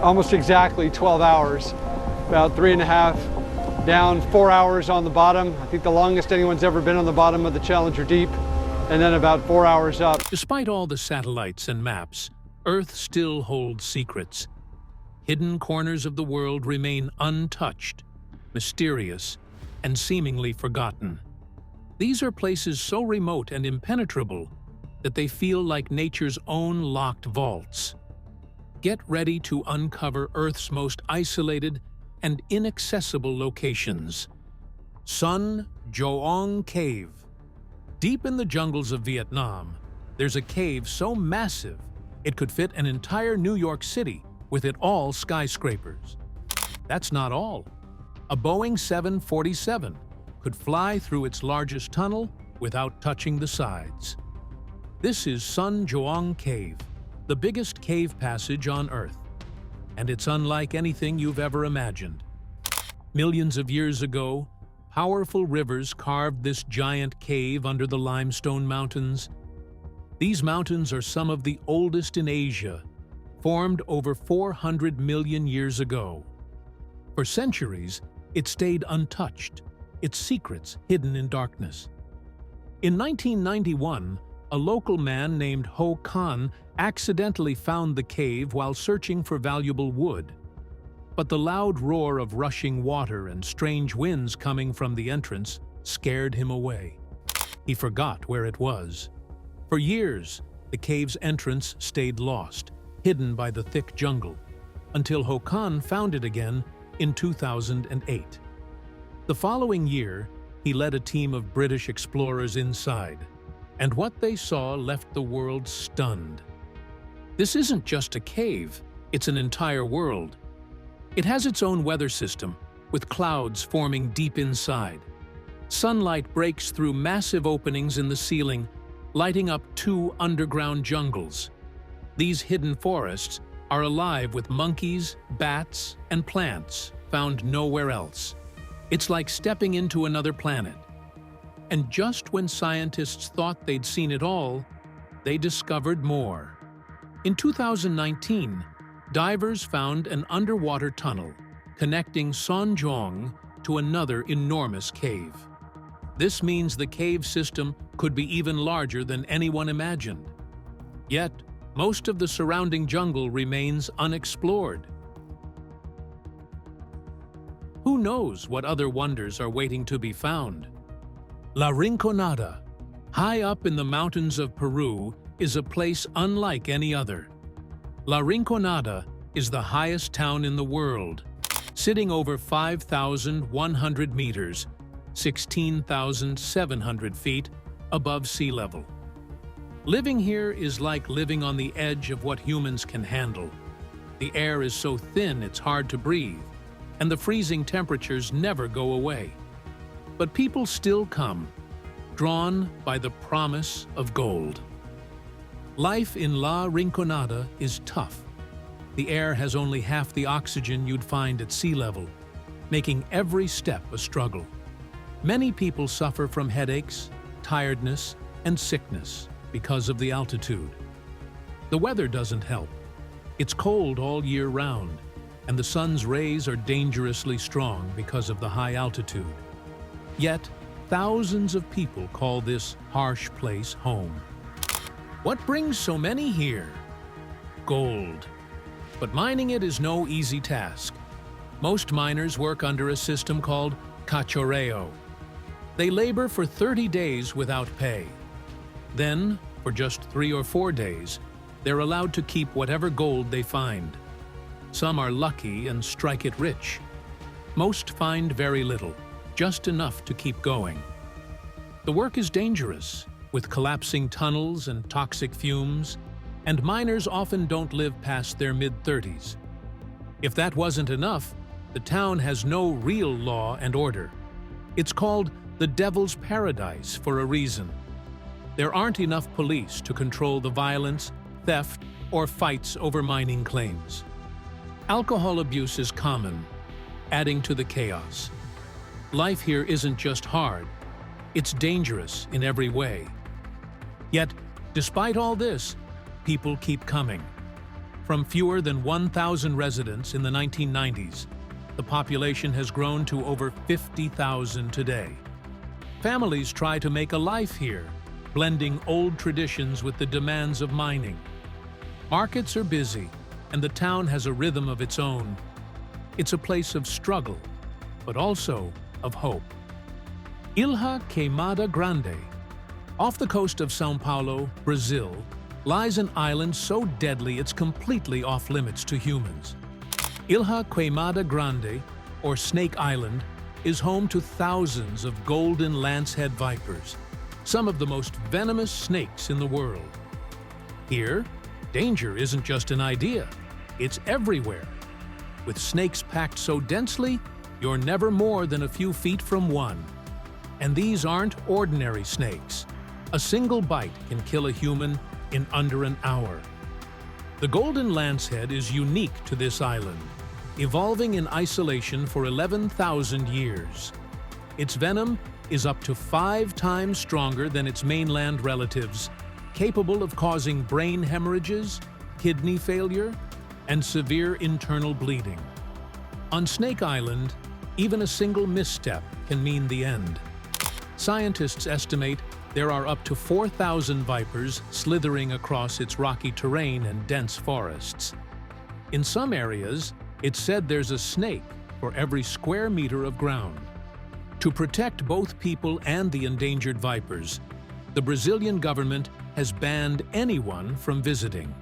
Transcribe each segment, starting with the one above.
almost exactly 12 hours, about 3.5 down, 4 hours on the bottom. I think the longest anyone's ever been on the bottom of the Challenger Deep, and then about 4 hours up. Despite all the satellites and maps, Earth still holds secrets. Hidden corners of the world remain untouched, mysterious, and seemingly forgotten. These are places so remote and impenetrable that they feel like nature's own locked vaults. Get ready to uncover Earth's most isolated and inaccessible locations. Sun Doong Cave. Deep in the jungles of Vietnam, there's a cave so massive it could fit an entire New York City with it all skyscrapers. That's not all. A Boeing 747 could fly through its largest tunnel without touching the sides. This is Sun Doong Cave, the biggest cave passage on Earth, and it's unlike anything you've ever imagined. Millions of years ago, powerful rivers carved this giant cave under the limestone mountains. These mountains are some of the oldest in Asia, formed over 400 million years ago. For centuries, it stayed untouched, its secrets hidden in darkness. In 1991, a local man named Ho Khan accidentally found the cave while searching for valuable wood. But the loud roar of rushing water and strange winds coming from the entrance scared him away. He forgot where it was. For years, the cave's entrance stayed lost, hidden by the thick jungle, until Ho Khan found it again in 2008. The following year, he led a team of British explorers inside, and what they saw left the world stunned. This isn't just a cave, it's an entire world. It has its own weather system, with clouds forming deep inside. Sunlight breaks through massive openings in the ceiling, lighting up 2 underground jungles. These hidden forests are alive with monkeys, bats, and plants found nowhere else. It's like stepping into another planet. And just when scientists thought they'd seen it all, they discovered more. In 2019, divers found an underwater tunnel connecting Sun Doong to another enormous cave. This means the cave system could be even larger than anyone imagined. Yet, most of the surrounding jungle remains unexplored. Who knows what other wonders are waiting to be found? La Rinconada, high up in the mountains of Peru, is a place unlike any other. La Rinconada is the highest town in the world, sitting over 5,100 meters, 16,700 feet above sea level. Living here is like living on the edge of what humans can handle. The air is so thin it's hard to breathe, and the freezing temperatures never go away. But people still come, drawn by the promise of gold. Life in La Rinconada is tough. The air has only half the oxygen you'd find at sea level, making every step a struggle. Many people suffer from headaches, tiredness, and sickness because of the altitude. The weather doesn't help. It's cold all year round, and the sun's rays are dangerously strong because of the high altitude. Yet, thousands of people call this harsh place home. What brings so many here? Gold. But mining it is no easy task. Most miners work under a system called cachorreo. They labor for 30 days without pay. Then, for just 3 or 4 days, they're allowed to keep whatever gold they find. Some are lucky and strike it rich. Most find very little, just enough to keep going. The work is dangerous, with collapsing tunnels and toxic fumes, and miners often don't live past their mid-30s. If that wasn't enough, the town has no real law and order. It's called the Devil's Paradise for a reason. There aren't enough police to control the violence, theft, or fights over mining claims. Alcohol abuse is common, adding to the chaos. Life here isn't just hard, it's dangerous in every way. Yet, despite all this, people keep coming. From fewer than 1,000 residents in the 1990s, the population has grown to over 50,000 today. Families try to make a life here, blending old traditions with the demands of mining. Markets are busy, and the town has a rhythm of its own. It's a place of struggle, but also of hope. Ilha Queimada Grande, off the coast of São Paulo, Brazil, lies an island so deadly it's completely off-limits to humans. Ilha Queimada Grande, or Snake Island, is home to thousands of golden lancehead vipers, some of the most venomous snakes in the world. Here, danger isn't just an idea, it's everywhere. With snakes packed so densely, you're never more than a few feet from one. And these aren't ordinary snakes. A single bite can kill a human in under an hour. The golden lancehead is unique to this island, evolving in isolation for 11,000 years. Its venom is up to 5 times stronger than its mainland relatives, capable of causing brain hemorrhages, kidney failure, and severe internal bleeding. On Snake Island, even a single misstep can mean the end. Scientists estimate there are up to 4,000 vipers slithering across its rocky terrain and dense forests. In some areas, it's said there's a snake for every square meter of ground. To protect both people and the endangered vipers, the Brazilian government has banned anyone from visiting.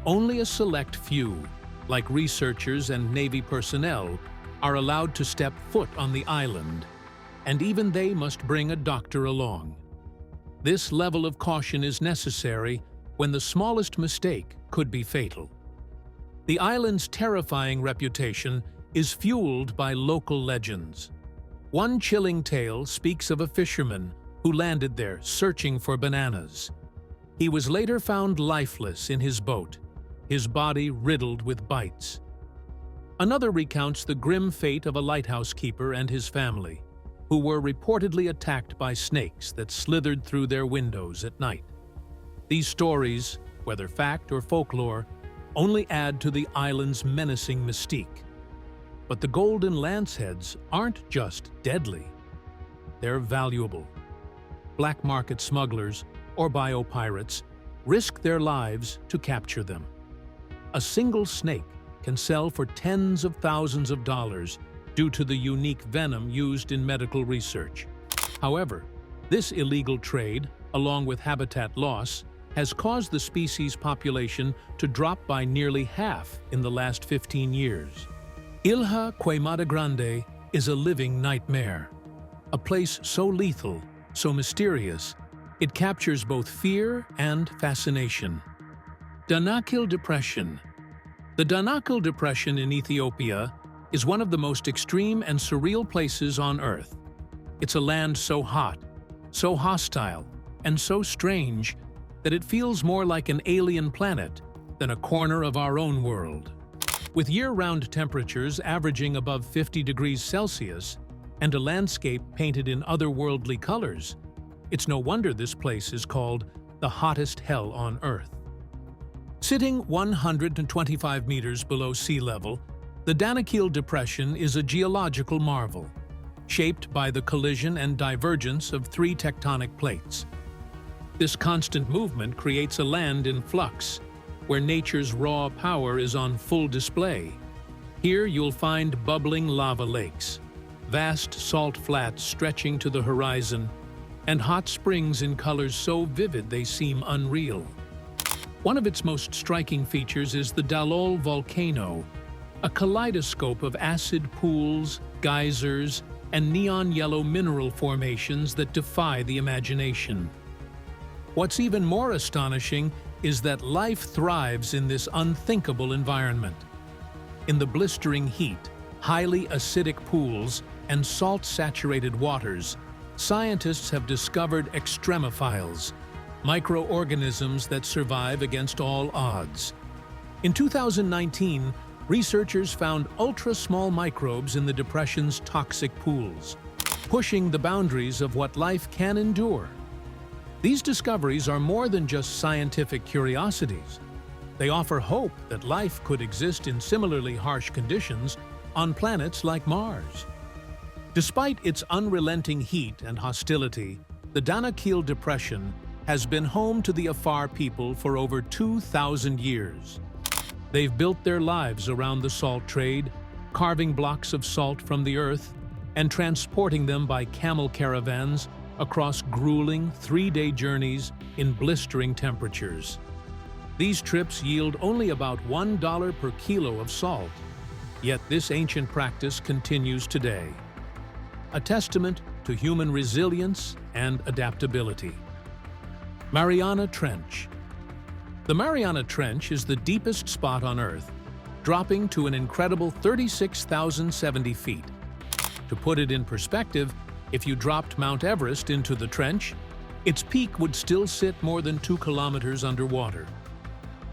Only a select few, like researchers and Navy personnel, are allowed to step foot on the island, and even they must bring a doctor along. This level of caution is necessary when the smallest mistake could be fatal. The island's terrifying reputation is fueled by local legends. One chilling tale speaks of a fisherman who landed there searching for bananas. He was later found lifeless in his boat, his body riddled with bites. Another recounts the grim fate of a lighthouse keeper and his family, who were reportedly attacked by snakes that slithered through their windows at night. These stories, whether fact or folklore, only add to the island's menacing mystique. But the golden lanceheads aren't just deadly. They're valuable. Black market smugglers, or biopirates, risk their lives to capture them. A single snake can sell for tens of thousands of dollars due to the unique venom used in medical research. However, this illegal trade, along with habitat loss, has caused the species' population to drop by nearly half in the last 15 years. Ilha Queimada Grande is a living nightmare, a place so lethal, so mysterious, it captures both fear and fascination. Danakil Depression. The Danakil Depression in Ethiopia is one of the most extreme and surreal places on Earth. It's a land so hot, so hostile, and so strange that it feels more like an alien planet than a corner of our own world. With year-round temperatures averaging above 50 degrees Celsius and a landscape painted in otherworldly colors, it's no wonder this place is called the hottest hell on Earth. Sitting 125 meters below sea level, the Danakil Depression is a geological marvel, shaped by the collision and divergence of 3 tectonic plates. This constant movement creates a land in flux, where nature's raw power is on full display. Here you'll find bubbling lava lakes, vast salt flats stretching to the horizon, and hot springs in colors so vivid they seem unreal. One of its most striking features is the Dalol volcano, a kaleidoscope of acid pools, geysers, and neon yellow mineral formations that defy the imagination. What's even more astonishing is that life thrives in this unthinkable environment. In the blistering heat, highly acidic pools, and salt-saturated waters, scientists have discovered extremophiles, microorganisms that survive against all odds. In 2019, researchers found ultra-small microbes in the depression's toxic pools, pushing the boundaries of what life can endure. These discoveries are more than just scientific curiosities. They offer hope that life could exist in similarly harsh conditions on planets like Mars. Despite its unrelenting heat and hostility, the Danakil Depression has been home to the Afar people for over 2,000 years. They've built their lives around the salt trade, carving blocks of salt from the earth and transporting them by camel caravans across grueling 3-day journeys in blistering temperatures. These trips yield only about $1 per kilo of salt, yet this ancient practice continues today. A testament to human resilience and adaptability. Mariana Trench. The Mariana Trench is the deepest spot on Earth, dropping to an incredible 36,070 feet. To put it in perspective, if you dropped Mount Everest into the trench, its peak would still sit more than 2 kilometers underwater.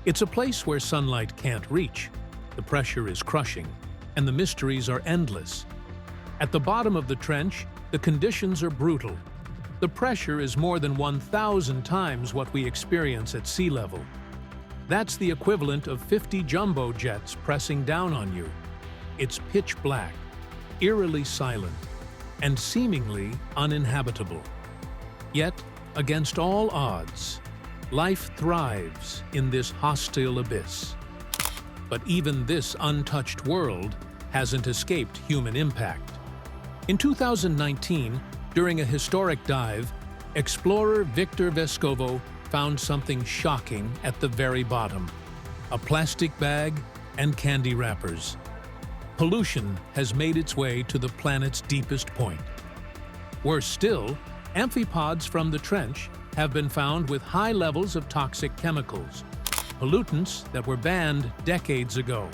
It's a place where sunlight can't reach, the pressure is crushing, and the mysteries are endless. At the bottom of the trench, the conditions are brutal. The pressure is more than 1,000 times what we experience at sea level. That's the equivalent of 50 jumbo jets pressing down on you. It's pitch black, eerily silent, and seemingly uninhabitable. Yet, against all odds, life thrives in this hostile abyss. But even this untouched world hasn't escaped human impact. In 2019, during a historic dive, explorer Victor Vescovo found something shocking at the very bottom: a plastic bag and candy wrappers. Pollution has made its way to the planet's deepest point. Worse still, amphipods from the trench have been found with high levels of toxic chemicals, pollutants that were banned decades ago.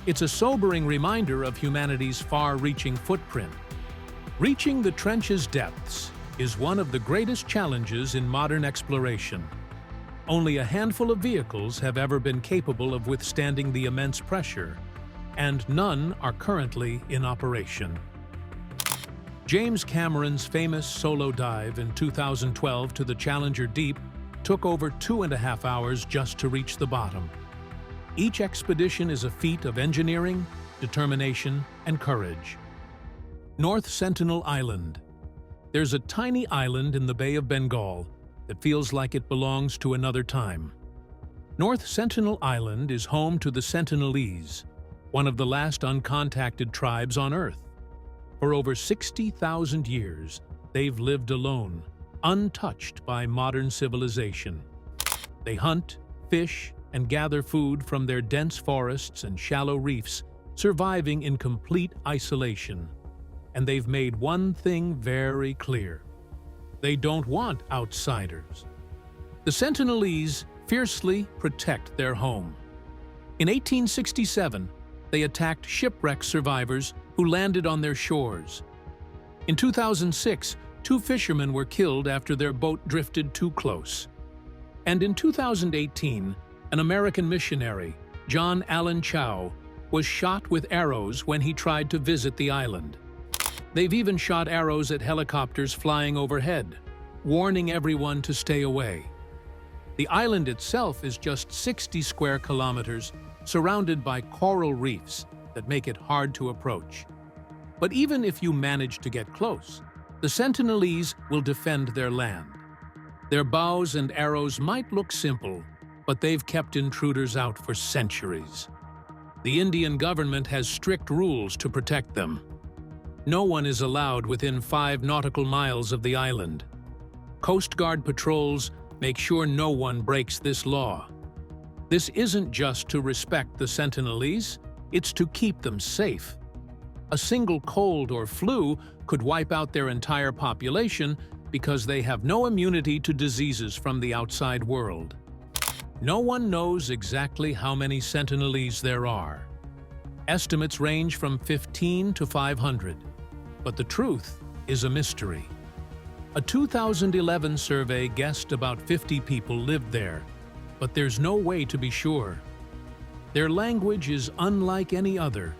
It's a sobering reminder of humanity's far-reaching footprint. Reaching the trench's depths is one of the greatest challenges in modern exploration. Only a handful of vehicles have ever been capable of withstanding the immense pressure, and none are currently in operation. James Cameron's famous solo dive in 2012 to the Challenger Deep took over 2.5 hours just to reach the bottom. Each expedition is a feat of engineering, determination, and courage. North Sentinel Island. There's a tiny island in the Bay of Bengal that feels like it belongs to another time. North Sentinel Island is home to the Sentinelese, one of the last uncontacted tribes on Earth. For over 60,000 years, they've lived alone, untouched by modern civilization. They hunt, fish, and gather food from their dense forests and shallow reefs, surviving in complete isolation. And they've made one thing very clear: they don't want outsiders. The Sentinelese fiercely protect their home. In 1867, they attacked shipwreck survivors who landed on their shores. In 2006, 2 fishermen were killed after their boat drifted too close. And in 2018, an American missionary, John Allen Chow, was shot with arrows when he tried to visit the island. They've even shot arrows at helicopters flying overhead, warning everyone to stay away. The island itself is just 60 square kilometers, surrounded by coral reefs that make it hard to approach. But even if you manage to get close, the Sentinelese will defend their land. Their bows and arrows might look simple, but they've kept intruders out for centuries. The Indian government has strict rules to protect them. No one is allowed within 5 nautical miles of the island. Coast Guard patrols make sure no one breaks this law. This isn't just to respect the Sentinelese, it's to keep them safe. A single cold or flu could wipe out their entire population because they have no immunity to diseases from the outside world. No one knows exactly how many Sentinelese there are. Estimates range from 15 to 500, but the truth is a mystery. A 2011 survey guessed about 50 people lived there, but there's no way to be sure. Their language is unlike any other,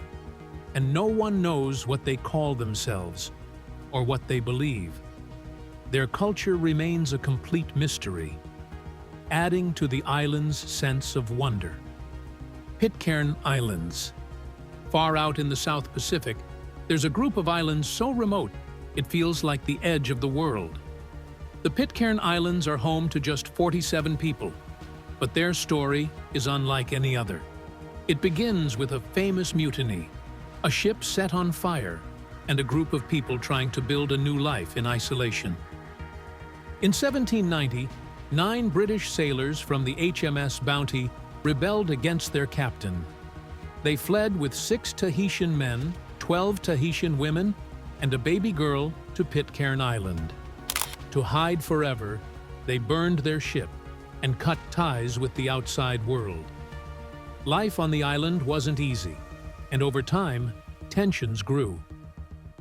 and no one knows what they call themselves or what they believe. Their culture remains a complete mystery. adding to the island's sense of wonder. Pitcairn Islands. Far out in the South Pacific, there's a group of islands so remote it feels like the edge of the world. The Pitcairn Islands are home to just 47 people, but their story is unlike any other. It begins with a famous mutiny, a ship set on fire, and a group of people trying to build a new life in isolation. In 1790, 9 British sailors from the HMS Bounty rebelled against their captain. They fled with 6 Tahitian men, 12 Tahitian women, and a baby girl to Pitcairn Island. To hide forever, they burned their ship and cut ties with the outside world. Life on the island wasn't easy, and over time, tensions grew.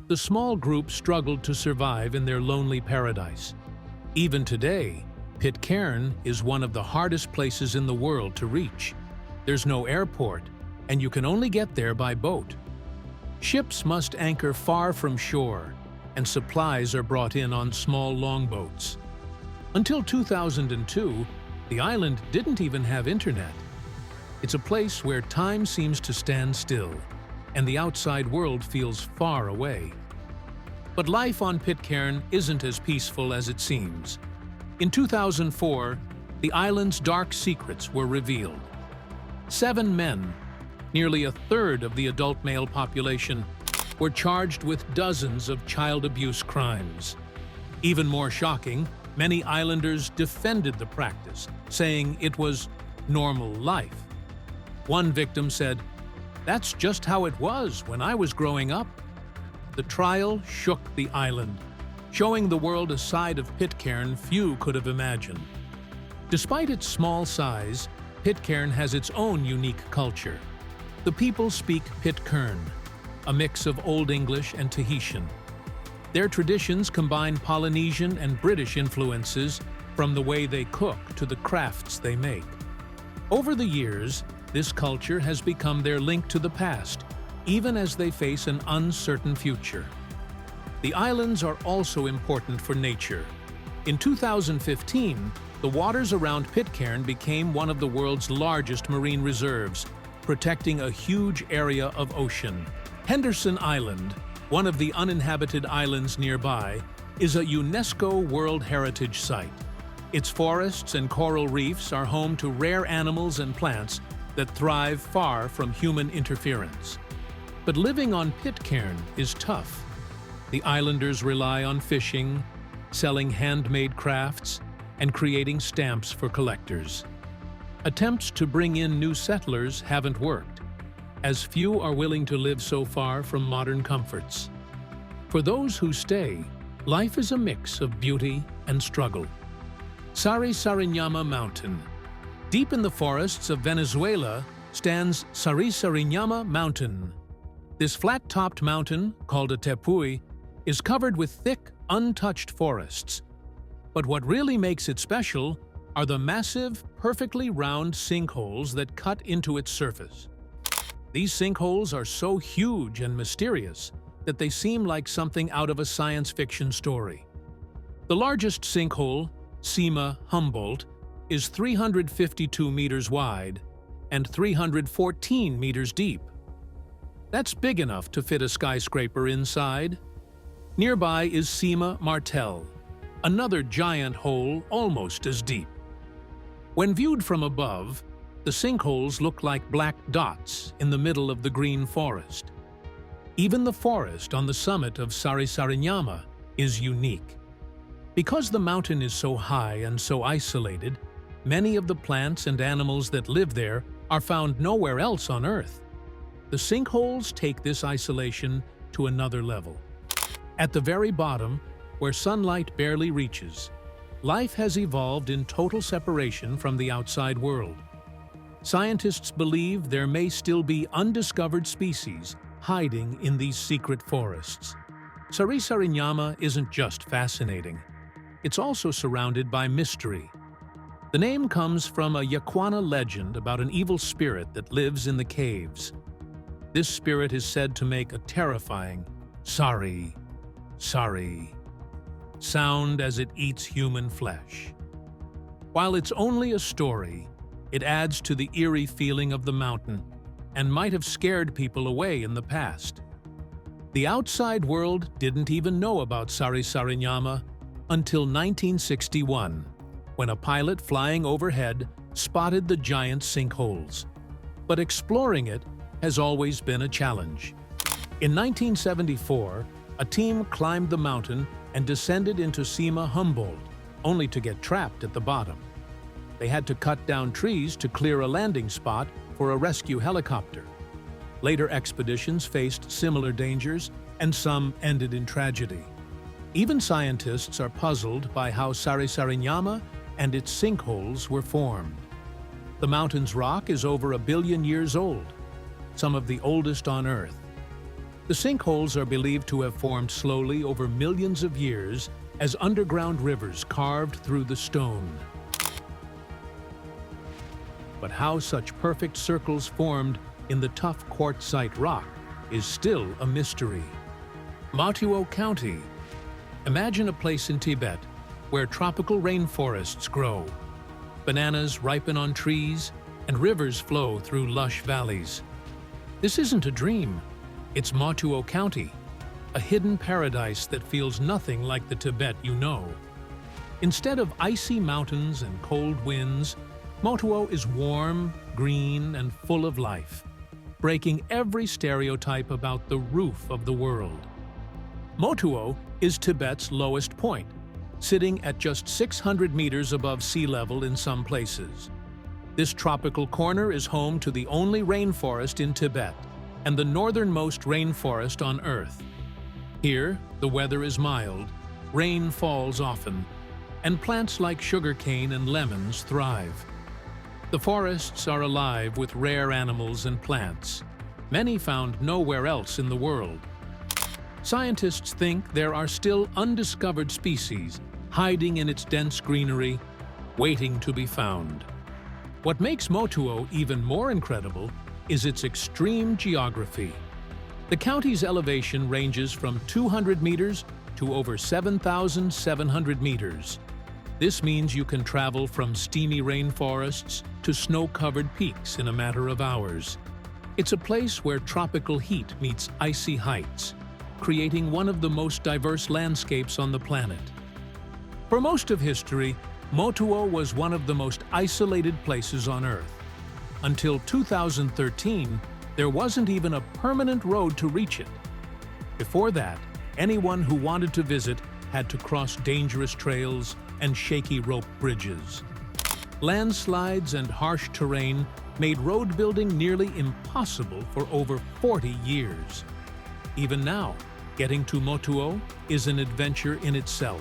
The small group struggled to survive in their lonely paradise. Even today, Pitcairn is one of the hardest places in the world to reach. There's no airport, and you can only get there by boat. Ships must anchor far from shore, and supplies are brought in on small longboats. Until 2002, the island didn't even have internet. It's a place where time seems to stand still, and the outside world feels far away. But life on Pitcairn isn't as peaceful as it seems. In 2004, the island's dark secrets were revealed. 7 men, nearly a third of the adult male population, were charged with dozens of child abuse crimes. Even more shocking, many islanders defended the practice, saying it was normal life. One victim said, "That's just how it was when I was growing up." The trial shook the island, showing the world a side of Pitcairn few could have imagined. Despite its small size, Pitcairn has its own unique culture. The people speak Pitcairn, a mix of Old English and Tahitian. Their traditions combine Polynesian and British influences, from the way they cook to the crafts they make. Over the years, this culture has become their link to the past, even as they face an uncertain future. The islands are also important for nature. In 2015, the waters around Pitcairn became one of the world's largest marine reserves, protecting a huge area of ocean. Henderson Island, one of the uninhabited islands nearby, is a UNESCO World Heritage Site. Its forests and coral reefs are home to rare animals and plants that thrive far from human interference. But living on Pitcairn is tough. The islanders rely on fishing, selling handmade crafts, and creating stamps for collectors. Attempts to bring in new settlers haven't worked, as few are willing to live so far from modern comforts. For those who stay, life is a mix of beauty and struggle. Sarisarinama Mountain. Deep in the forests of Venezuela stands Sarisarinama Mountain. This flat-topped mountain, called a tepui, is covered with thick, untouched forests. But what really makes it special are the massive, perfectly round sinkholes that cut into its surface. These sinkholes are so huge and mysterious that they seem like something out of a science fiction story. The largest sinkhole, Sima Humboldt, is 352 meters wide and 314 meters deep. That's big enough to fit a skyscraper inside. Nearby is Sima Martel, another giant hole almost as deep. When viewed from above, the sinkholes look like black dots in the middle of the green forest. Even the forest on the summit of Sarisarinama is unique. Because the mountain is so high and so isolated, many of the plants and animals that live there are found nowhere else on Earth. The sinkholes take this isolation to another level. At the very bottom, where sunlight barely reaches, life has evolved in total separation from the outside world. Scientists believe there may still be undiscovered species hiding in these secret forests. Sarisarinama isn't just fascinating. It's also surrounded by mystery. The name comes from a Yaquana legend about an evil spirit that lives in the caves. This spirit is said to make a terrifying "sari, sari" sound as it eats human flesh. While it's only a story, it adds to the eerie feeling of the mountain and might have scared people away in the past. The outside world didn't even know about Sarisarinama until 1961, when a pilot flying overhead spotted the giant sinkholes. But exploring it has always been a challenge. In 1974, a team climbed the mountain and descended into Sima Humboldt, only to get trapped at the bottom. They had to cut down trees to clear a landing spot for a rescue helicopter. Later expeditions faced similar dangers, and some ended in tragedy. Even scientists are puzzled by how Sarisarinama and its sinkholes were formed. The mountain's rock is over 1 billion years old, some of the oldest on Earth. The sinkholes are believed to have formed slowly over millions of years as underground rivers carved through the stone. But how such perfect circles formed in the tough quartzite rock is still a mystery. Motuo County. Imagine a place in Tibet where tropical rainforests grow, bananas ripen on trees, and rivers flow through lush valleys. This isn't a dream. It's Motuo County, a hidden paradise that feels nothing like the Tibet you know. Instead of icy mountains and cold winds, Motuo is warm, green, and full of life, breaking every stereotype about the roof of the world. Motuo is Tibet's lowest point, sitting at just 600 meters above sea level in some places. This tropical corner is home to the only rainforest in Tibet and the northernmost rainforest on Earth. Here, the weather is mild, rain falls often, and plants like sugarcane and lemons thrive. The forests are alive with rare animals and plants, many found nowhere else in the world. Scientists think there are still undiscovered species hiding in its dense greenery, waiting to be found. What makes Motuo even more incredible is its extreme geography. The county's elevation ranges from 200 meters to over 7,700 meters. This means you can travel from steamy rainforests to snow-covered peaks in a matter of hours. It's a place where tropical heat meets icy heights, creating one of the most diverse landscapes on the planet. For most of history, Motuo was one of the most isolated places on Earth. Until 2013, there wasn't even a permanent road to reach it. Before that, anyone who wanted to visit had to cross dangerous trails and shaky rope bridges. Landslides and harsh terrain made road building nearly impossible for over 40 years. Even now, getting to Motuo is an adventure in itself.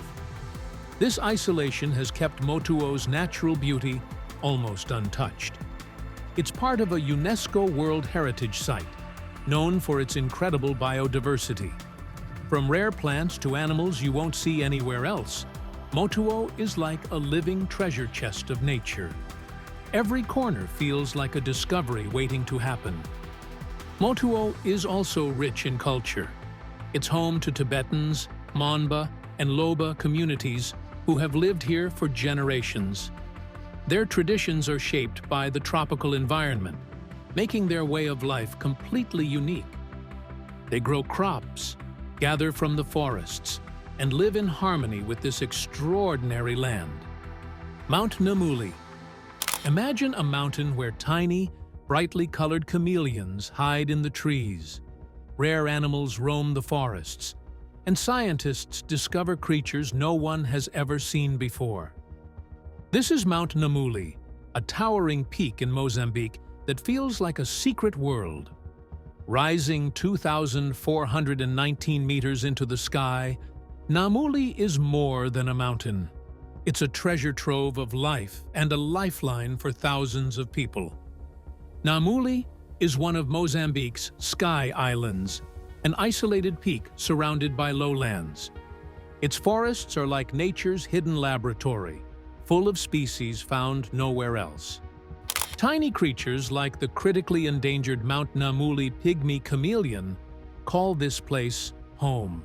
This isolation has kept Motuo's natural beauty almost untouched. It's part of a UNESCO World Heritage Site, known for its incredible biodiversity. From rare plants to animals you won't see anywhere else, Motuo is like a living treasure chest of nature. Every corner feels like a discovery waiting to happen. Motuo is also rich in culture. It's home to Tibetans, Monba, and Loba communities who have lived here for generations. Their traditions are shaped by the tropical environment, making their way of life completely unique. They grow crops, gather from the forests, and live in harmony with this extraordinary land. Mount Namuli. Imagine a mountain where tiny, brightly colored chameleons hide in the trees. Rare animals roam the forests, and scientists discover creatures no one has ever seen before. This is Mount Namuli, a towering peak in Mozambique that feels like a secret world. Rising 2,419 meters into the sky, Namuli is more than a mountain. It's a treasure trove of life and a lifeline for thousands of people. Namuli is one of Mozambique's Sky Islands, an isolated peak surrounded by lowlands. Its forests are like nature's hidden laboratory, full of species found nowhere else. Tiny creatures like the critically endangered Mount Namuli pygmy chameleon call this place home.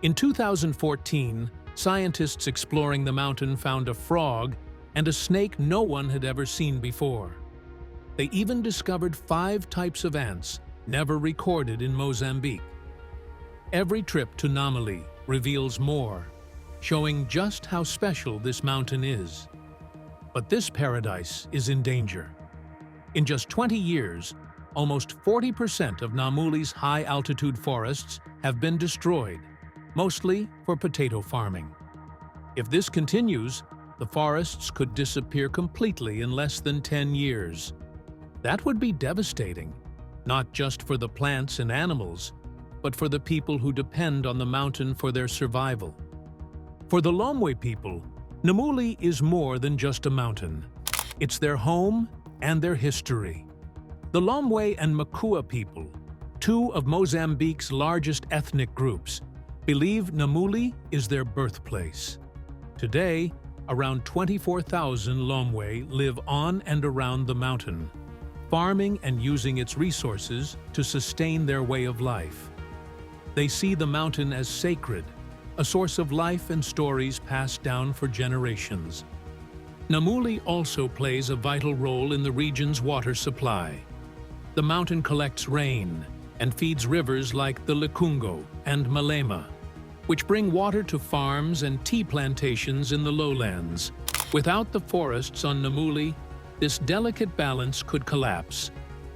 In 2014, scientists exploring the mountain found a frog and a snake no one had ever seen before. They even discovered 5 types of ants never recorded in Mozambique. Every trip to Namuli reveals more, showing just how special this mountain is. But this paradise is in danger. In just 20 years, almost 40% of Namuli's high-altitude forests have been destroyed, mostly for potato farming. If this continues, the forests could disappear completely in less than 10 years. That would be devastating, not just for the plants and animals, but for the people who depend on the mountain for their survival. For the Lomwe people, Namuli is more than just a mountain. It's their home and their history. The Lomwe and Makua people, 2 of Mozambique's largest ethnic groups, believe Namuli is their birthplace. Today, around 24,000 Lomwe live on and around the mountain, farming and using its resources to sustain their way of life. They see the mountain as sacred, a source of life and stories passed down for generations. Namuli also plays a vital role in the region's water supply. The mountain collects rain and feeds rivers like the Lukungo and Malema, which bring water to farms and tea plantations in the lowlands. Without the forests on Namuli, this delicate balance could collapse,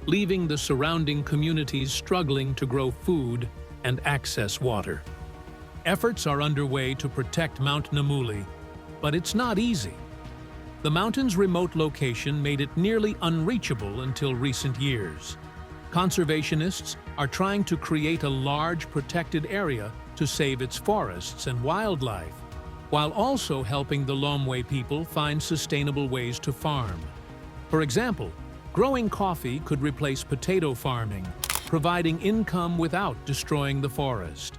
leaving the surrounding communities struggling to grow food and access water. Efforts are underway to protect Mount Namuli, but it's not easy. The mountain's remote location made it nearly unreachable until recent years. Conservationists are trying to create a large protected area to save its forests and wildlife, while also helping the Lomwe people find sustainable ways to farm. For example, growing coffee could replace potato farming, providing income without destroying the forest.